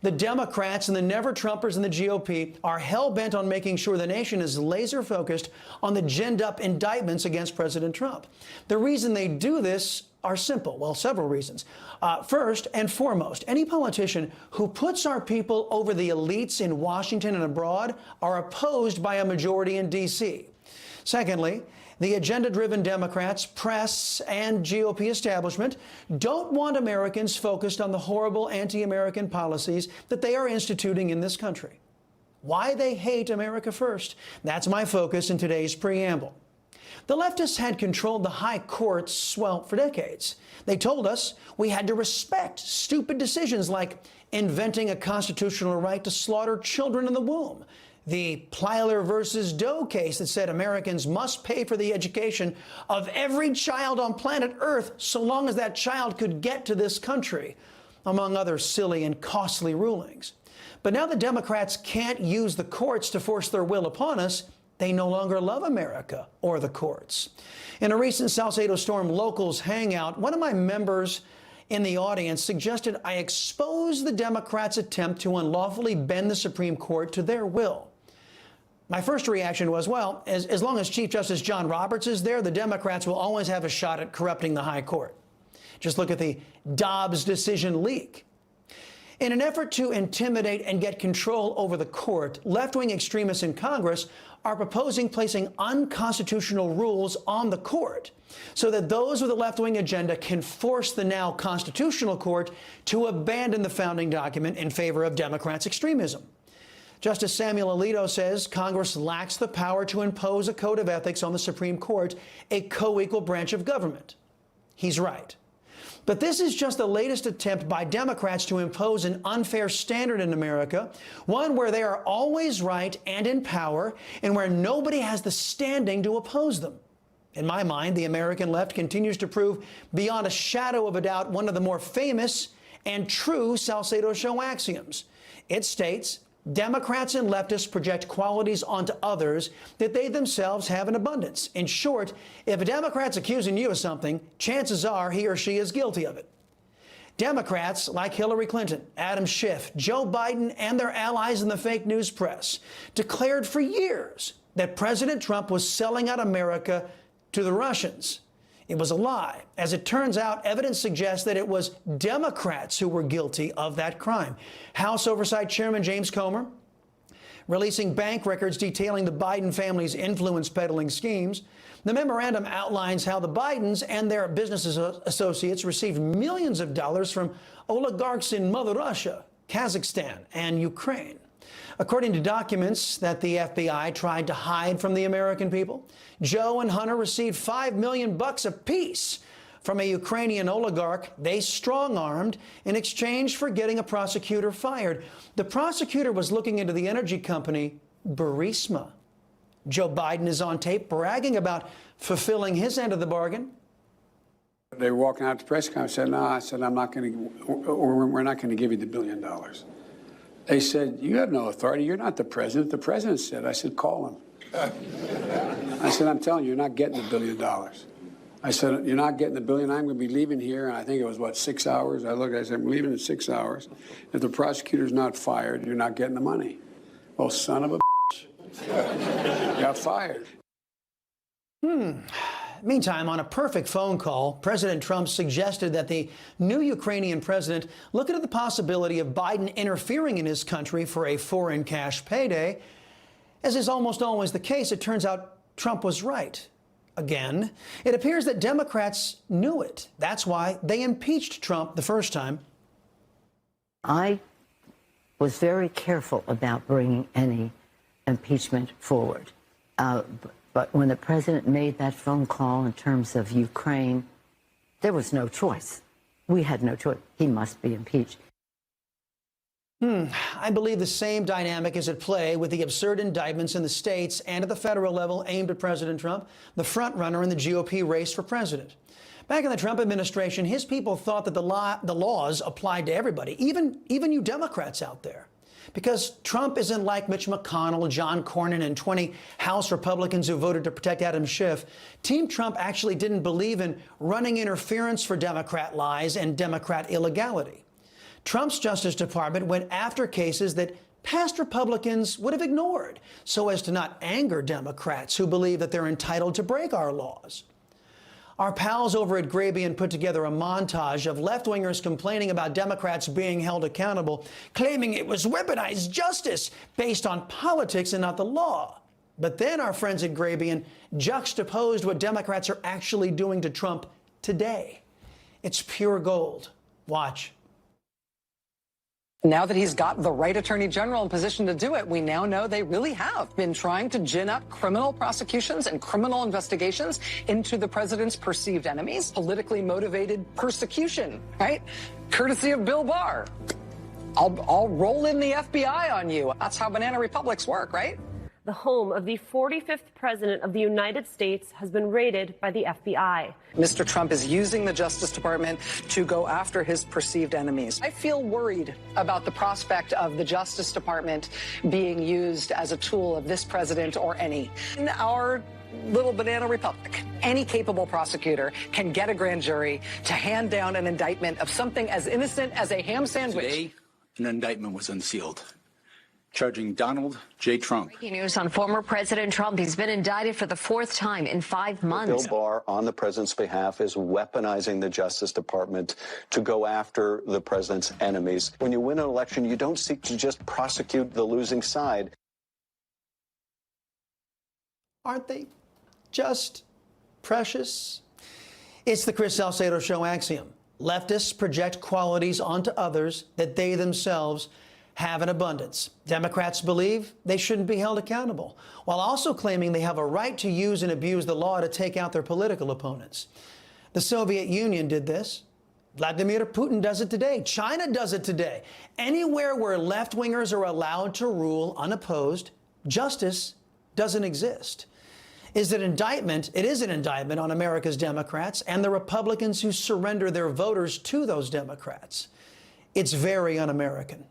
The Democrats and the never-Trumpers in the GOP are hell-bent on making sure the nation is laser-focused on the ginned-up indictments against President Trump. The reason they do this are simple. Well, several reasons. First and foremost, any politician who puts our people over the elites in Washington and abroad are opposed by a majority in D.C. Secondly, the agenda-driven Democrats, press, and GOP establishment don't want Americans focused on the horrible anti-American policies that they are instituting in this country. Why they hate America first. That's my focus in today's preamble. The leftists had controlled the high courts, well, for decades. They told us we had to respect stupid decisions like inventing a constitutional right to slaughter children in the womb, the Plyler versus Doe case that said Americans must pay for the education of every child on planet Earth so long as that child could get to this country, among other silly and costly rulings. But now the Democrats can't use the courts to force their will upon us. They no longer love America or the courts. In a recent Salcedo Storm Locals hangout, one of my members in the audience suggested I expose the Democrats' attempt to unlawfully bend the Supreme Court to their will. My first reaction was, well, as long as Chief Justice John Roberts is there, the Democrats will always have a shot at corrupting the high court. Just look at the Dobbs decision leak. In an effort to intimidate and get control over the court, left-wing extremists in Congress are proposing placing unconstitutional rules on the court so that those with a left-wing agenda can force the now constitutional court to abandon the founding document in favor of Democrats' extremism. Justice Samuel Alito says Congress lacks the power to impose a code of ethics on the Supreme Court, a co-equal branch of government. He's right. But this is just the latest attempt by Democrats to impose an unfair standard in America, one where they are always right and in power, and where nobody has the standing to oppose them. In my mind, the American left continues to prove beyond a shadow of a doubt one of the more famous and true Salcedo Show axioms. It states, Democrats and leftists project qualities onto others that they themselves have in abundance. In short, if a Democrat's accusing you of something, chances are he or she is guilty of it. Democrats like Hillary Clinton, Adam Schiff, Joe Biden, and their allies in the fake news press declared for years that President Trump was selling out America to the Russians. It was a lie. As it turns out, evidence suggests that it was Democrats who were guilty of that crime. House Oversight Chairman James Comer releasing bank records detailing the Biden family's influence peddling schemes. The memorandum outlines how the Bidens and their business associates received millions of dollars from oligarchs in Mother Russia, Kazakhstan, and Ukraine. According to documents that the FBI tried to hide from the American people, Joe and Hunter received $5 million apiece from a Ukrainian oligarch they strong-armed in exchange for getting a prosecutor fired. The prosecutor was looking into the energy company Burisma. Joe Biden is on tape bragging about fulfilling his end of the bargain. They were walking out to the press conference. I said, no, I said, we're not going to give you the $1 billion. They said, you have no authority. You're not the president. The president said. I said, call him. I said, I'm telling you, you're not getting the $1 billion. I said, you're not getting the $1 billion. I'm going to be leaving here. And I think it was, what, 6 hours? I looked, I said, I'm leaving in 6 hours. If the prosecutor's not fired, you're not getting the money. Well, son of a bitch. Got fired. Meantime, on a perfect phone call, President Trump suggested that the new Ukrainian president look into the possibility of Biden interfering in his country for a foreign cash payday. As is almost always the case, it turns out Trump was right. Again, it appears that Democrats knew it. That's why they impeached Trump the first time. I was very careful about bringing any impeachment forward. But when the president made that phone call in terms of Ukraine, there was no choice. We had no choice. He must be impeached. I believe the same dynamic is at play with the absurd indictments in the states and at the federal level aimed at President Trump, the frontrunner in the GOP race for president. Back in the Trump administration, his people thought that the laws applied to everybody, even you Democrats out there. Because Trump isn't like Mitch McConnell, John Cornyn, and 20 House Republicans who voted to protect Adam Schiff. Team Trump actually didn't believe in running interference for Democrat lies and Democrat illegality. Trump's Justice Department went after cases that past Republicans would have ignored so as to not anger Democrats who believe that they're entitled to break our laws. Our pals over at Grabien put together a montage of left-wingers complaining about Democrats being held accountable, claiming it was weaponized justice based on politics and not the law. But then our friends at Grabien juxtaposed what Democrats are actually doing to Trump today. It's pure gold. Watch. Now that he's got the right attorney general in position to do it, we now know they really have been trying to gin up criminal prosecutions and criminal investigations into the president's perceived enemies, politically motivated persecution, right? Courtesy of Bill Barr. I'll roll in the FBI on you. That's how banana republics work, right? The home of the 45th president of the United States has been raided by the FBI. Mr. Trump is using the Justice Department to go after his perceived enemies. I feel worried about the prospect of the Justice Department being used as a tool of this president or any. In our little banana republic, any capable prosecutor can get a grand jury to hand down an indictment of something as innocent as a ham sandwich. Today, an indictment was unsealed, charging Donald J. Trump. Breaking news on former President Trump. He's been indicted for the 4th time in 5 months. Bill Barr, on the president's behalf, is weaponizing the Justice Department to go after the president's enemies. When you win an election, you don't seek to just prosecute the losing side. Aren't they just precious? It's the Chris Salcedo Show axiom. Leftists project qualities onto others that they themselves have in abundance. Democrats believe they shouldn't be held accountable, while also claiming they have a right to use and abuse the law to take out their political opponents. The Soviet Union did this. Vladimir Putin does it today. China does it today. Anywhere where left-wingers are allowed to rule unopposed, justice doesn't exist. Is it indictment? It is an indictment on America's Democrats and the Republicans who surrender their voters to those Democrats. It's very un-American.